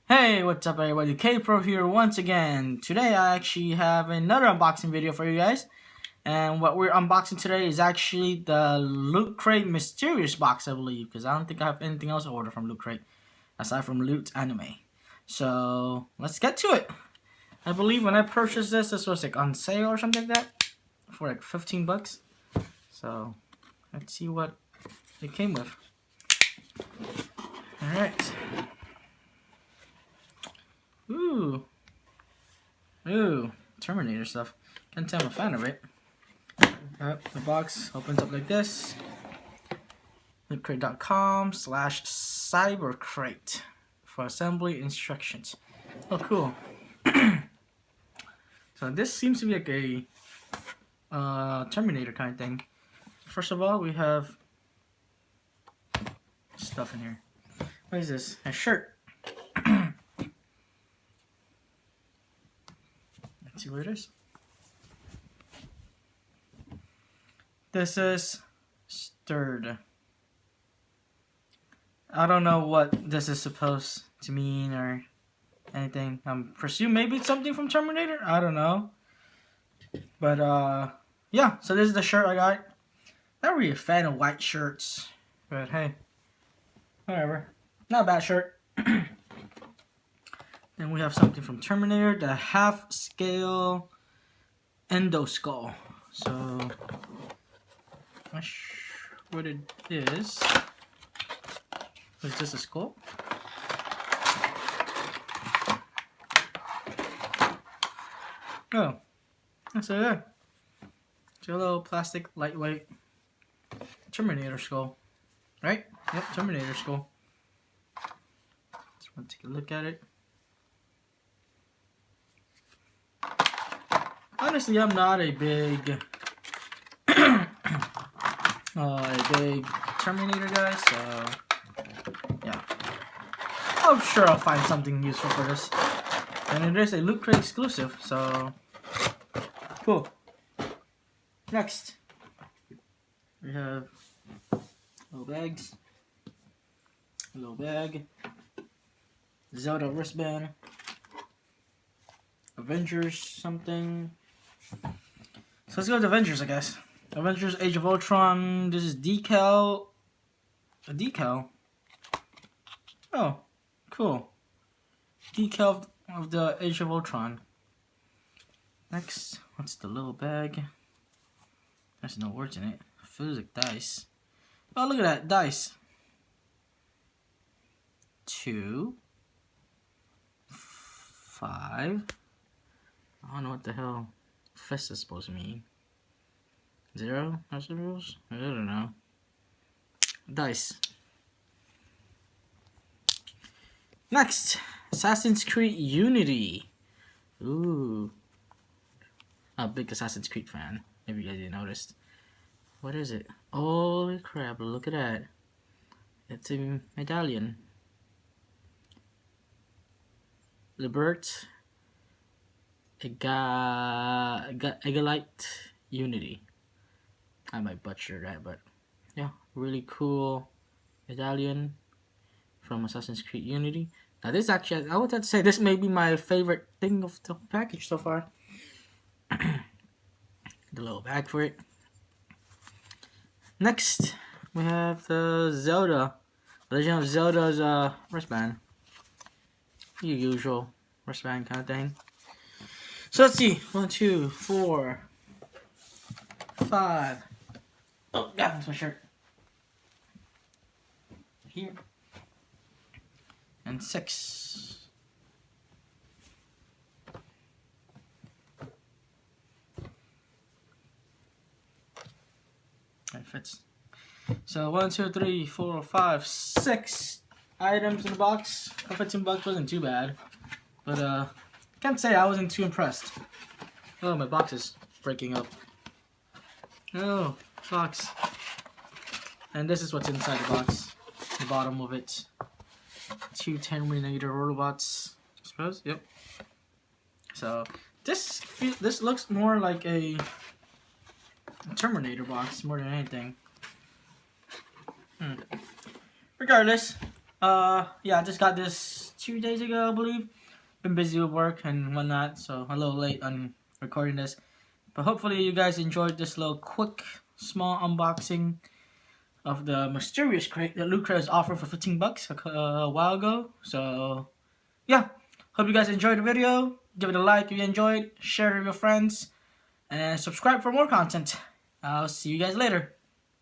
Hey, what's up everybody, K-Pro here once again. Today I actually have another unboxing video for you guys. And what we're unboxing today is actually the Loot Crate Mysterious Box, I believe. Because I don't think I have anything else to order from Loot Crate, aside from Loot Anime. So, let's get to it. I believe when I purchased this was like on sale or something like that. For like 15 bucks. So, let's see what it came with. Alright. Ooh, Terminator stuff. Can't tell I'm a fan of it. The box opens up like this. lootcrate.com/cybercrate for assembly instructions. Oh, cool. So this seems to be like a Terminator kind of thing. First of all, we have stuff in here. What is this? A shirt. Let's see what it is. This is stirred. I don't know what this is supposed to mean or anything. I'm presume maybe it's something from Terminator. I don't know. But yeah. So this is the shirt I got. Not really a fan of white shirts, but hey, whatever. Not a bad shirt. Then we have something from Terminator, the half-scale endoskull. So, not sure what it is. Is this a skull? Oh, that's it. It's a little plastic, lightweight Terminator skull. Right? Yep, Terminator skull. Just want to take a look at it. Honestly, I'm not a big Terminator guy, so yeah. I'm sure I'll find something useful for this. And it is a Loot Crate exclusive, so cool. Next, we have little bags. A little bag. Zelda wristband. Avengers something. So let's go with Avengers, I guess. Avengers Age of Ultron. This is decal. A decal. Oh, cool. Decal of the Age of Ultron. Next, what's the little bag? There's no words in it. Feels like dice. Oh, look at that. Dice. 2, 5. I don't know what the hell fist is supposed to mean. 0? That's the rules? I don't know. Dice. Next, Assassin's Creed Unity. Ooh. I'm a big Assassin's Creed fan. Maybe you guys didn't notice. What is it? Holy crap, look at that. It's a medallion. Libert. Egalite Unity. I might butcher that, but yeah, really cool medallion from Assassin's Creed Unity. Now this actually, I would have to say this may be my favorite thing of the package so far. The little bag for it. Next, we have the Zelda, Legend of Zelda's wristband. The usual wristband kind of thing. So let's see. 1, 2, 4, 5. Oh, yeah, that's my shirt. Here. And 6. It fits. So 1, 2, 3, 4, 5, 6 items in the box. 15 bucks wasn't too bad. But can't say I wasn't too impressed. Oh, my box is breaking up. Oh, box. And this is what's inside the box. The bottom of it. 2 Terminator robots. I suppose. Yep. So this looks more like a Terminator box more than anything. Regardless, yeah, I just got this 2 days ago, I believe. Been busy with work and whatnot, so a little late on recording this. But hopefully you guys enjoyed this little quick, small unboxing of the mysterious crate that Lucas offered for $15 a while ago. So yeah, hope you guys enjoyed the video. Give it a like if you enjoyed, share it with your friends, and subscribe for more content. I'll see you guys later.